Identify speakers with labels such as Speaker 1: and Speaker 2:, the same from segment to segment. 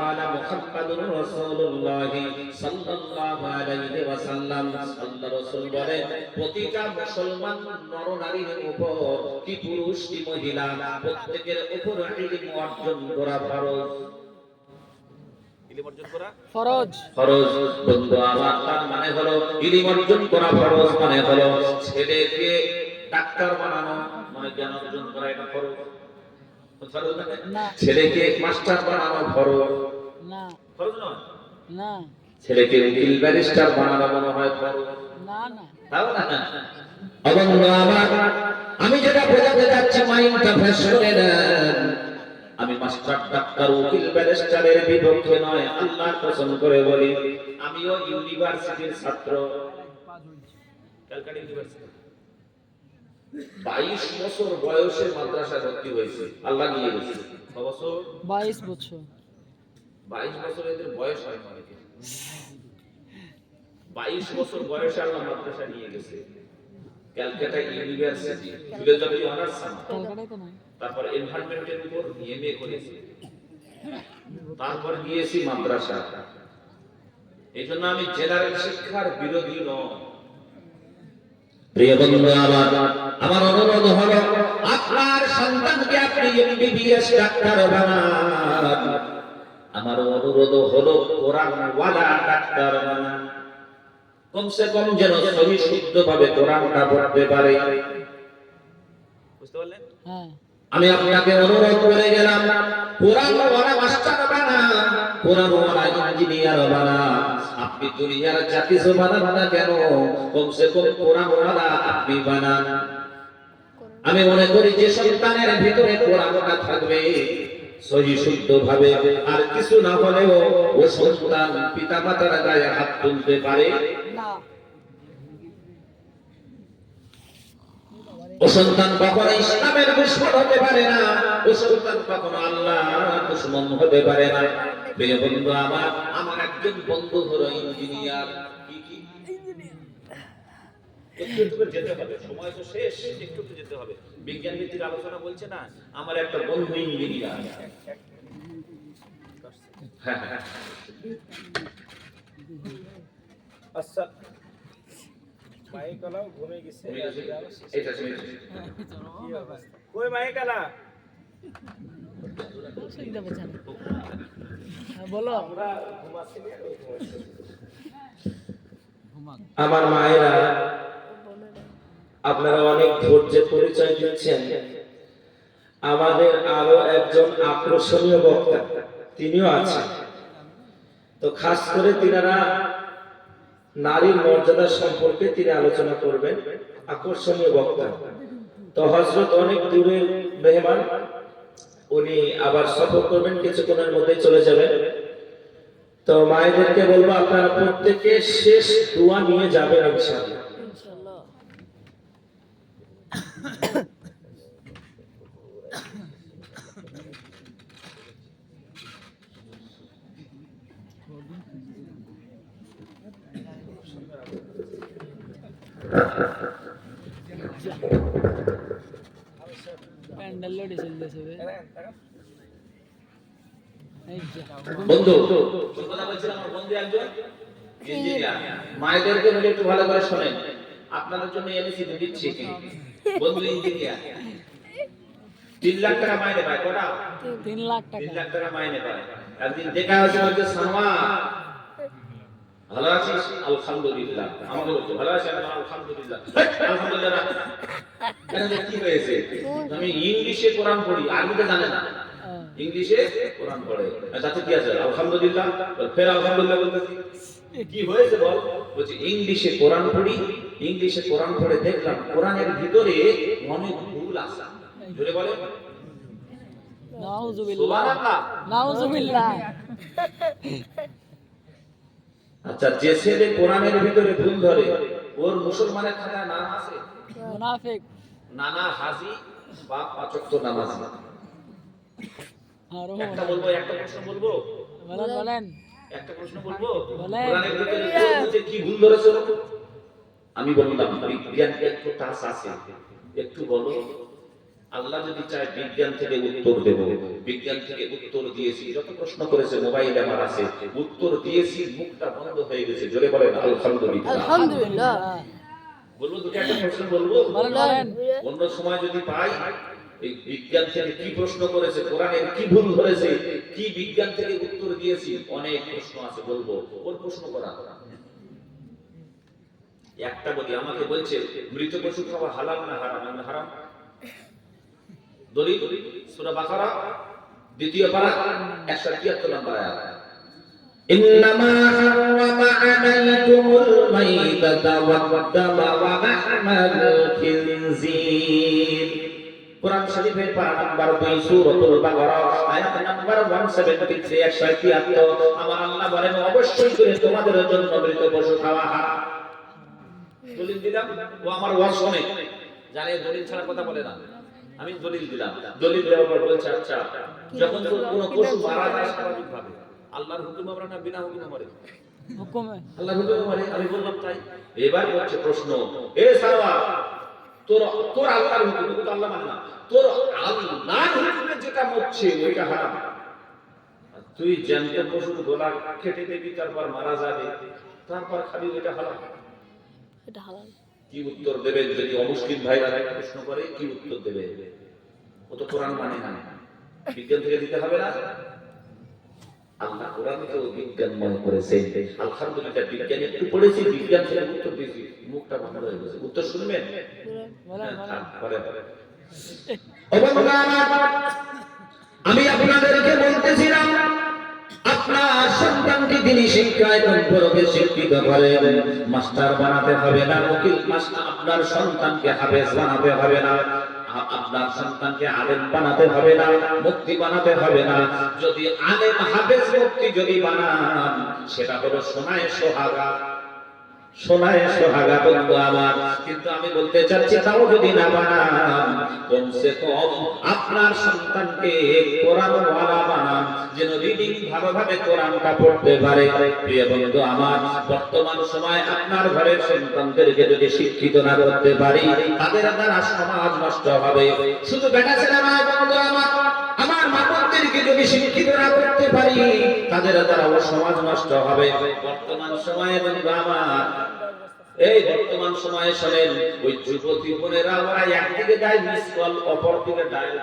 Speaker 1: قال محمد رسول الله সাল্লাল্লাহু আলাইহি ওয়াসাল্লাম আল্লাহ রাসূল বলেন প্রতিটা মুসলমান নরনারীর উপর কি পুরুষ কি মহিলা প্রত্যেকের উপর ইলম অর্জন করা ফরজ। ইলম অর্জন করা ফরজ ফরজ বন্ধু আমার, তার মানে হলো ইলম অর্জন করা ফরজ মানে হলো ছেলেকে ডাক্তার বানানো মানে জ্ঞান অর্জন করা এটা ফরজ। ছেলেকে মাস্টার বানানো ফরজ না, ফরজ নয় না। ছেলেকে উকিল ব্যারিস্টার বানানো মনে হয় ফরজ না না, তাও না না। বন্ধু আমার, আমি যেটা বোঝাতে যাচ্ছি মাইন্ডটা ফ্রেশ করে নেন। আমি মাস্টার ডাক্তার উকিল ব্যারিস্টারের বিপক্ষে নয়, আল্লাহর কসম করে বলি আমিও ইউনিভার্সিটির ছাত্র, ক্যালকাটা ইউনিভার্সিটি। 22 বছর বয়সে মাদ্রাসায় ভর্তি হয়েছে, আল্লাহ নিয়ে গেছে। কত বছর? 22 বছর। 22 বছর এদের বয়স হয় না অনেকে। 22 বছর বয়সে আল্লাহ মাদ্রাসায় নিয়ে গেছে, ক্যালকাটা ইউনিভার্সিটি ফিলোসফি অনার্স, তারপর এনভায়রনমেন্টের উপর এমএ করেছে, তারপর গিয়েছি মাদ্রাসা। এইজন্য আমি জেনারেল শিক্ষার বিরোধী নই। প্রিয় বন্ধু আমার অনুরোধ হলো আপনার সন্তানকে আপনি এমবিবিএস ডাক্তার বানান। আমার অনুরোধ হলো কোরআন ওয়ালা ডাক্তার বানান, কমসে কম যেন সহি শুদ্ধভাবে কোরআনটা পড়তে পারে। বুঝতে পারলেন? হ্যাঁ, আমি আপনাকে অনুরোধ করে গেলাম কোরআন ওয়ালা মাস্টার বানান, কোরআন ওয়ালা ইঞ্জিনিয়ার বানান। আপনি দুনিয়ার যা কিছু বানান না কেন, কমসে কম কোরআন ওয়ালা আপনি বানান। আমি মনে করি যে সন্তানের ভিতরে কোরআনটা থাকবে সহি শুদ্ধভাবে, আর কিছু না হলেও ও সন্তান পিতামাতার গায়ে হাত তুলতে পারে না। ও সন্তান কখনো ইসলামের দুশমন হতে পারে না, ও সন্তান কখনো আল্লাহর দুশমন হতে পারে না। প্রিয় বন্ধু আমার, আমার একজন বন্ধু হলো ইঞ্জিনিয়ার। কি কি একটু যেতে হবে, সময় তো শেষ, একটু যেতে হবে। বিজ্ঞান ভিত্তিক আলোচনা বলছে না, আমার একটা বন্ধু ইঞ্জিনিয়ার। আচ্ছা, মাইকালাও ঘুমে গেছে, এটা শুনেছি কই মাইকালা বলো। আমরা ঘুমাচ্ছি, আমার মায়েরা আপনারা অনেক ধৈর্যের পরিচয় দিচ্ছেন। আমাদের আরো একজন আকর্ষণীয় বক্তা তিনিও আছেন, তো খাস করে তিনারা নারীর মর্যাদা সম্পর্কে তিনি আলোচনা করবেন, আকর্ষণীয় বক্তা। তো হযরত অনেক দূরের মেহমান, উনি আবার সফর করবেন, কিছুক্ষণের মধ্যেই চলে যাবেন। তো মায়েদেরকে বলবো আপনারা প্রত্যেকে শেষ দোয়া নিয়ে যাবেন ইনশাআল্লাহ। বন্ধু কথা বলছিলাম, আমার বন্ধু একজন ইঞ্জিনিয়ার। মায়েদেরকে বলে একটু ভালো করে শুনেন, আপনাদের জন্য এনেছি দিচ্ছি কি বন্ধু ইঞ্জিনিয়ার। 3 লাখ টাকা মাইনে পায়। কটা? 3 লাখ টাকা। 3 লাখ টাকা মাইনে পায়। একদিন দেখা হয়েছে, বলছে সালমা ভালো আছিস? আলহামদুলিল্লাহ। আমাকে বলছে ভালো আছি? আলহামদুলিল্লাহ। আলহামদুলিল্লাহ কেন, কি হয়েছে? আমি ইংলিশে কোরআন পড়ি, আরবিতে জানে না, ইংলিশে কোরআন পড়ে। তাতে কি আছে? আলহামদুলিল্লাহ। ফের আলহামদুলিল্লাহ বলতেছি, কি হয়েছে বল? বলছি ইংলিশে কোরআন পড়ি, ইংলিশে কোরআন পড়ে দেখলাম কোরআনের ভিতরে অনেক ভুল আছে। জোরে বলে নাউযুবিল্লাহ। নাউযুবিল্লাহ। আচ্ছা, যে ছেলে কোরআনের ভিতরে ভুল ধরে, ওর মুসলমানের খাতায় নাম আছে মুনাফিক, নানা হাজি বা 5 ওয়াক্ত নামাজি। একটা বলবো, একটা প্রশ্ন বলবো, বলেন একটা প্রশ্ন বলবো, কোরআনের ভিতরে কি ভুল ধরেছে? আমি বললাম বিজ্ঞান একটু টাচ আছে, একটু বলো। আল্লাহ যদি চায় বিজ্ঞান থেকে উত্তর দেব, বিজ্ঞান থেকে উত্তর দিয়েছি, যত প্রশ্ন করেছে মোবাইলে আমার আছে, উত্তর দিয়েছি, মুখটা বন্ধ হয়ে গেছে। জোরে বলেন আলহামদুলিল্লাহ।
Speaker 2: আলহামদুলিল্লাহ।
Speaker 1: বলবো দুটো একটা প্রশ্ন বলবো, অন্য সময় যদি পাই এই বিজ্ঞান থেকে কি প্রশ্ন করেছে, কোরআনের কি ভুল ধরেছে, কি বিজ্ঞান থেকে উত্তর দিয়েছি, অনেক প্রশ্ন আছে বলবো। কোন প্রশ্ন করা? একটা বলি, আমাকে বলছে মৃত পশু খাওয়া হালাল না হারাম? হারাম। দলিল সূরা বাকারা দ্বিতীয় পারা 173 নম্বর আয়াত। ইন্নামা হারামা আলাইকুমুল মাইতাতা ওয়াদ-দামা ওয়া লাহমাল খিনজির। কোরআন শরীফের পারা নাম্বার 2 সূরাতুল বাকারা আয়াত নাম্বার 173 173। আমার আল্লাহ বলেন অবশ্যই করে তোমাদের জন্য মৃত পশু খাওয়া হারাম। দলিল দিলাম, ও আমার ওয়াজ শুনে জানে দলিল ছাড়া কথা বলে না। আমি দলিল দিলাম, দলিল দেওয়ার পর বলছে আচ্ছা, যখন কোন পশু মারা যায় স্বাভাবিক ভাবে, আল্লাহর হুকুমে আমরা না বিনা হুকুমে মরে? হুকুমে, আল্লাহর হুকুমে মরে। আমি বললাম তাই। এবার হচ্ছে প্রশ্ন, এ সাওয়া, তোর আল্লাহর হুকুমে তো আল্লাহ মানে না, তোর আল্লাহর হুকুমে যেটা মরছে ওইটা হারাম, তুই জ্যান্ত পশুর গলা কেটে দিবি, তারপর মারা যাবে, তারপর খাবি, ওইটা হারাম।
Speaker 2: এটা হালাল।
Speaker 1: কি উত্তর দেবে যদি অমুসলিম ভাইরা প্রশ্ন করে? কি উত্তর দেবে? ও তো কোরআন মানে না, বিজ্ঞান থেকে দিতে হবে না। আল্লাহ কোরআনকেও বিজ্ঞান মনে করেছে। আলহামদুলিল্লাহ, বিজ্ঞান একটু পড়েছি, বিজ্ঞান থেকে উত্তর দিয়েছি, মুখটা বন্ধ হয়ে গেছে। উত্তর শুনবেন? আমি আপনাদেরকে বলতেছিলাম, আপনার সন্তানকে তিনি শিক্ষায় পরকে শিক্ষিত করেন, মাস্টার বানাতে হবে না, উকিল মাস্টার। আপনার সন্তানকে হাফেজ বানাতে হবে না, আপনার সন্তানকে আলেম বানাতে হবে না, মুফতি বানাতে হবে না। যদি আলেম হাফেজ মুফতি যদি বানান, সেটা হলো সোনায় সোহাগা, সোনায় সোহাগা বন্ধু আমার। কিন্তু আমি বলতে চাচ্ছি, তাও যদি না বানান, কমসে কম আপনার সন্তানকে কোরআনওয়ালা বানান, যেন রিডিং ভালোভাবে কোরআনটা পড়তে পারে। প্রিয় বন্ধু আমার, বর্তমান সময় আপনার ঘরের সন্তানদেরকে যদি শিক্ষিত না করতে পারি, তাদের দ্বারা সমাজ নষ্ট হবে। শুধু বেটা ছেলে নয় বন্ধু আমার, আমার মা বোনদেরকে যদি শিক্ষিত না করতে পারি, তাদের দ্বারা সমাজ নষ্ট হবে। বর্তমান সময়ে বন্ধু আমার, এই বর্তমান সময়ে শোনেন, ওই যুবতী বোনেরা ওরা একদিকে যায় মিস কল, অপর দিকে ডায়াল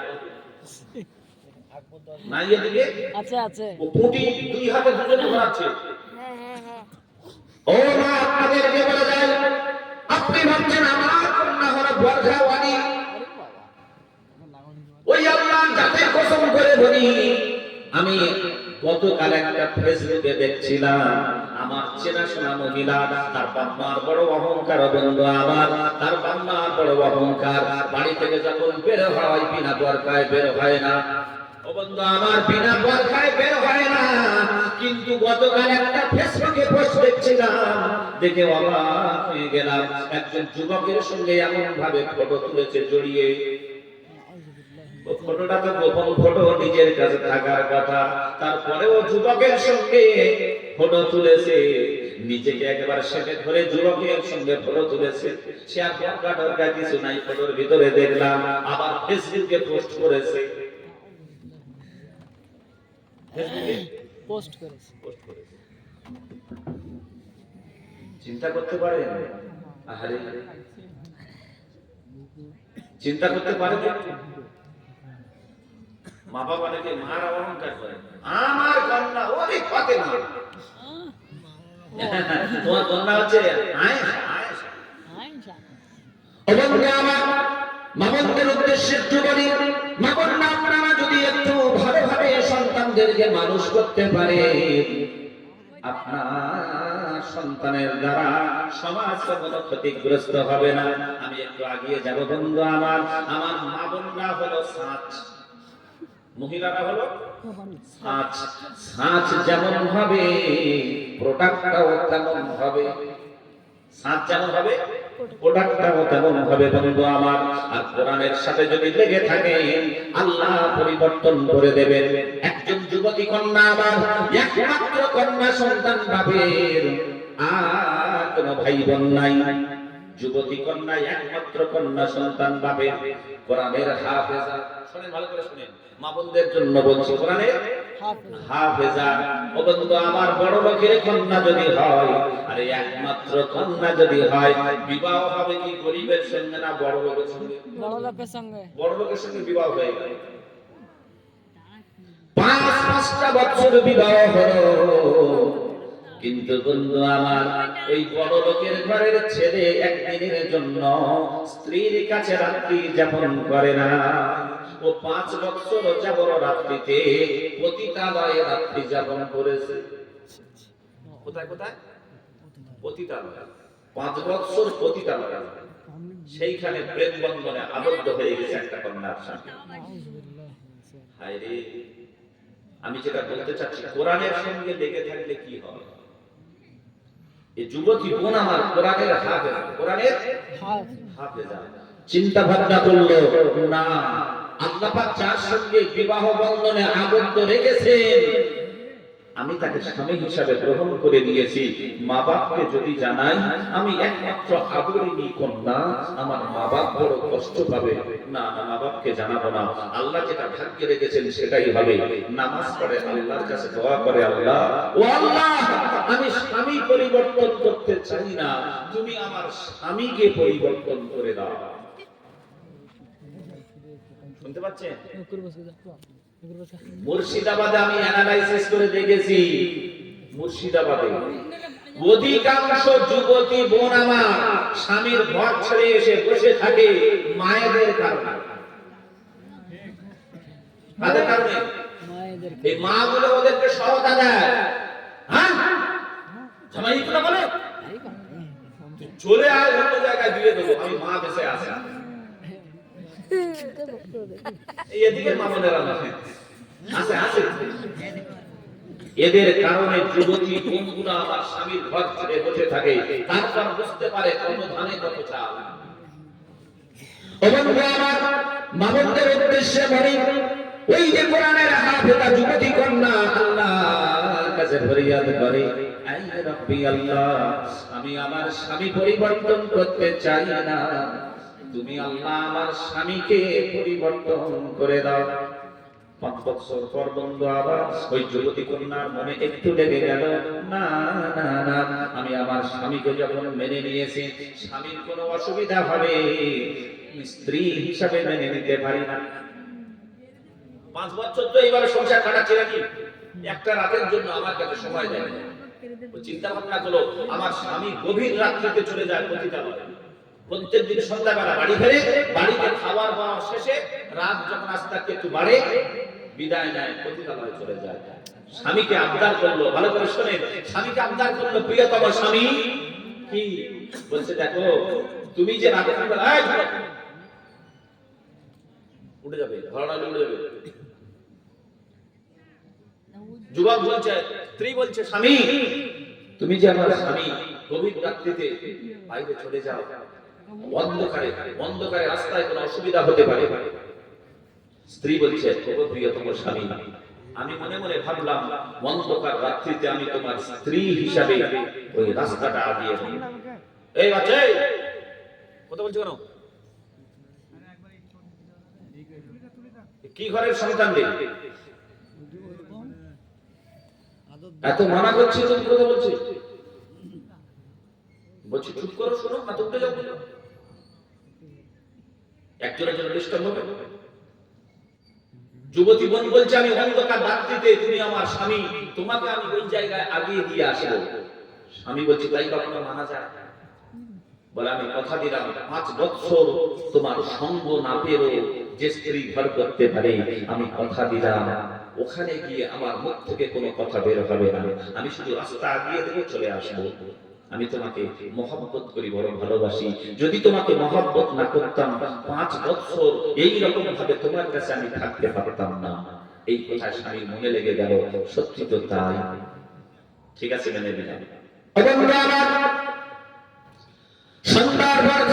Speaker 1: নাই, এদিকে
Speaker 2: আছে আছে,
Speaker 1: ও পুটি দুই হাতে দুজনে ধরাচ্ছে। ও মা, আপনাদেরকে বলে যায়, আপনি ভাবছেন আমার কন্যা হলো বর্ষাওয়ানি, ওই আল্লাহ জাতের কসম করে বলি, আমি গতকাল একটা ফেসবুকে দেখছিলাম, আমার চেনাশোনা মহিলা, তার বাম্মার বড় অহংকার বন্ধু আমার, তার বাম্মার বড় অহংকার। বাড়ি থেকে যখন বের হয় বিনা বরখায় বের হয় না, ও বন্ধু আমার, বিনা বরখায় বের হয় না। কিন্তু গতকাল একটা ফেসবুকে পোস্ট দেখছিলাম, দেখে অবাক হয়ে গেলাম। একজন যুবকের সঙ্গে এমন ভাবে ফটো তুলেছে জড়িয়ে, ফটোটা তো গোপন ফটো, নিজের কাছে থাকার কথা, তারপরেও যুবকের সঙ্গে ফটো তুলেছে, নিজেকে একেবারে সেটে ধরে যুবকের সঙ্গে ফটো তুলেছে। সে আর দরকার দরকার কিছু নাই, ফটোর ভিতরে দেখলাম আবার ফেসবুকে পোস্ট করেছে, ফেসবুকে
Speaker 2: পোস্ট করেছে।
Speaker 1: চিন্তা করতে পারেন? আহারে, চিন্তা করতে পারেন? মা বাবা নাকি মার অহংকার করে, আমার কন্যা ওরে পাতে না, তোমার কন্যা হচ্ছে আয়েশা।
Speaker 2: আয়েশা,
Speaker 1: এবং আমার মামনদের উদ্দেশ্যে একটু বলি, মামন আপনারা যদি একটু ভালোভাবে সন্তানদেরকে মানুষ করতে পারে, আপনার সন্তানের দ্বারা সমাজ কোনো ক্ষতিগ্রস্ত হবে না। আমি একটু আগিয়ে যাব বন্ধু আমার, আমার মা বোনরা হলো সাঁচ, মহিলারা হলো সাঁচ। সাঁচ যেমন হবে, প্রোডাক্টটাও তেমন হবে। সাঁচ যেমন হবে, প্রোডাক্টটাও তেমন হবে বন্ধু আমার। আর কোরআনের সাথে যদি লেগে থাকে, আল্লাহ পরিবর্তন করে দেবেন। একজন যুবতী কন্যা আমার, একমাত্র কন্যা সন্তান বাবের, আর কোনো ভাই বোন নাই, যুবতী কন্যা একমাত্র কন্যা সন্তান পাবে কোরআনের হাফেজা। শুনেন ভালো করে শুনেন, মা বোনদের জন্য বলছি, কোরআনের হাফেজা। ও বন্ধু আমার, বড় লোকের কন্যা যদি হয়, আর একমাত্র কন্যা যদি হয়, বিবাহ হবে কি গরিবের সঙ্গে না বড় লোকের সঙ্গে?
Speaker 2: বড় লোকের সঙ্গে।
Speaker 1: বড় লোকের সঙ্গে বিবাহ হয়ে গেল। 5-5টা বছর বিবাহ হলো, কিন্তু বন্ধু আমার, ওই বড় লোকের ঘরের ছেলে একদিনের জন্য স্ত্রীর কাছে রাত্রি যাপন করে না। ও 5 বছর যাবত রাত্রিতে পতিতালয়ে রাত্রি যাপন করেছে। কোথায় কোথায়? পতিতালয়। 5 বছর পতিতালয়, সেইখানে প্রেম বন্ধনে আবদ্ধ হয়ে গেছে একটা কন্যার সাথে। হায় রে, আমি যেটা বলতে চাচ্ছি, কোরআনের সঙ্গে লেগে থাকলে কি হবে? এই যুবতী বোন আমার কোরআনের হাফেজা, কোরআনের হাফেজা। চিন্তা ভাবনা করলো, না, আল্লাহ পাক যার সঙ্গে বিবাহ বন্ধনে আবদ্ধ রেখেছেন, আমি তাকে স্বামী হিসাবে গ্রহণ করে নিয়েছি। মা বাপকে যদি জানাই আমি একমাত্র আদরিনী কন্যা, আমার মা বাপ বড় কষ্ট পাবে। না না, মা বাপকে জানাবো না। আল্লাহ যেটা ভাগ্যে রেখেছেন সেটাই হবে। নামাজ পড়ে আল্লাহর কাছে দোয়া করে, আল্লাহ, ও আল্লাহ, আমি স্বামী পরিবর্তন করতে চাই না, তুমি আমার স্বামীকে পরিবর্তন করে দাও। শুনতে পাচ্ছেন? মুর্শিদাবাদে আমি অ্যানালাইসিস করে দেখেছি, মুর্শিদাবাদে অধিকাংশ যুবতী বোন আমার স্বামীর ঘর ছেড়ে এসে বসে থাকে মায়েদের কারণে। কাদের কারণে? এই মাগুলো ওদেরকে সহতা দেয়। হ্যাঁ, জামাই কথা বলে চলে আয়, অন্য জায়গায় দিয়ে দেবো, আমি মা বেঁচে আছে। এদিকে মামুনেরা আছে আছে। এদের কারণে যুবতী বোনগুলো আমার স্বামীর ঘর ছেড়ে বসে থাকে, তারপর বুঝতে পারে কত ধানে কত চাল। মামুনদের উদ্দেশ্যে বলি, ওই যে কোরআনের হাফেজা যুবতী কন্যা আল্লাহর কাছে ফরিয়াদ করে, আই রাব্বি আল্লাহ, আমি আমার স্বামী পরিবর্তন করতে চাই না, তুমি আল্লাহ আমার স্বামীকে পরিবর্তন করে দাও। 5 বছর পর বন্ধু আবার ওই যুবতী কন্যার মনে একটু লেগে গেল, না না না, আমি আমার স্বামীকে যখন মেনে নিয়েছি, স্বামীর কোনো অসুবিধা হবে, স্ত্রী হিসাবে মেনে নিতে পারি না। 5 বছর তো এইভাবে সংসার কাটাচ্ছে নাকি, একটা রাতের জন্য আমার কাছে সময় দেয় না। ও চিন্তা ভাবনা করলো, আমার স্বামী গভীর রাত্রিতে চলে যায় পতিতালয়ে। প্রত্যেক দিন সন্ধ্যাবেলা বাড়ি ফেরে, বাড়িতে খাবার খাওয়া শেষে রাত যখন আস্তে আস্তে একটু বাড়ে, বিদায় নেয়, পতিতালয়ে চলে যায়। স্বামীকে আবদার করলো, ভালো করে শোনেন, স্বামীকে আবদার করলো, প্রিয়তম স্বামী, কি বলছে, দেখো তুমি যে রাতে উঠে যাবে, ধরনা উঠে যাবে। যুবক বলছে, স্ত্রী বলছে, স্বামী তুমি যে আমার স্বামী, গভীর রাত্রিতে বাইরে চলে যাও, অন্ধকারে অন্ধকারে রাস্তায় কোনো অসুবিধা হতে পারে। স্ত্রী বলছে, ওগো প্রিয়তম স্বামী, আমি মনে মনে ভাবলাম অন্ধকার রাত্রিতে আমি তোমার স্ত্রী হিসাবে ওই রাস্তাটা দিয়ে দিই। এই বাচ্চা, কথা বলছো কেন? কি ঘরের সন্তান রে? এত মানা করছি, তুমি কথা বলছি, বলছি চুপ করো, শোনো না, তো উঠে যাও। একজনের জন্য ডিস্টার্ব হবে। যুবতী বোন বলছে, আমি অন্ধকার রাত্রিতে তুমি আমার স্বামী, তোমাকে আমি ওই জায়গায় আগিয়ে দিয়ে আসবো। স্বামী বলছে, তাই কখনো মানা যায়? বলে, আমি কথা দিলাম 5 বছর তোমার সঙ্গ না পেরো যে স্ত্রী ঘর করতে পারে, আমি কথা দিলাম ওখানে গিয়ে আমার মুখ থেকে কোনো কথা বের হবে না, আমি শুধু রাস্তা আগিয়ে দেবো, চলে আসবো। আমি তোমাকে মহব্বত করি, বড় ভালোবাসি। যদি তোমাকে মহব্বত না করতাম 5 বছর এই রকম ভাবে তোমার কাছে আমি থাকতে পারতাম না। এই কথা স্বামীর মনে লেগে গেল, সত্যি তো তাই, ঠিক আছে মেনে নিলাম।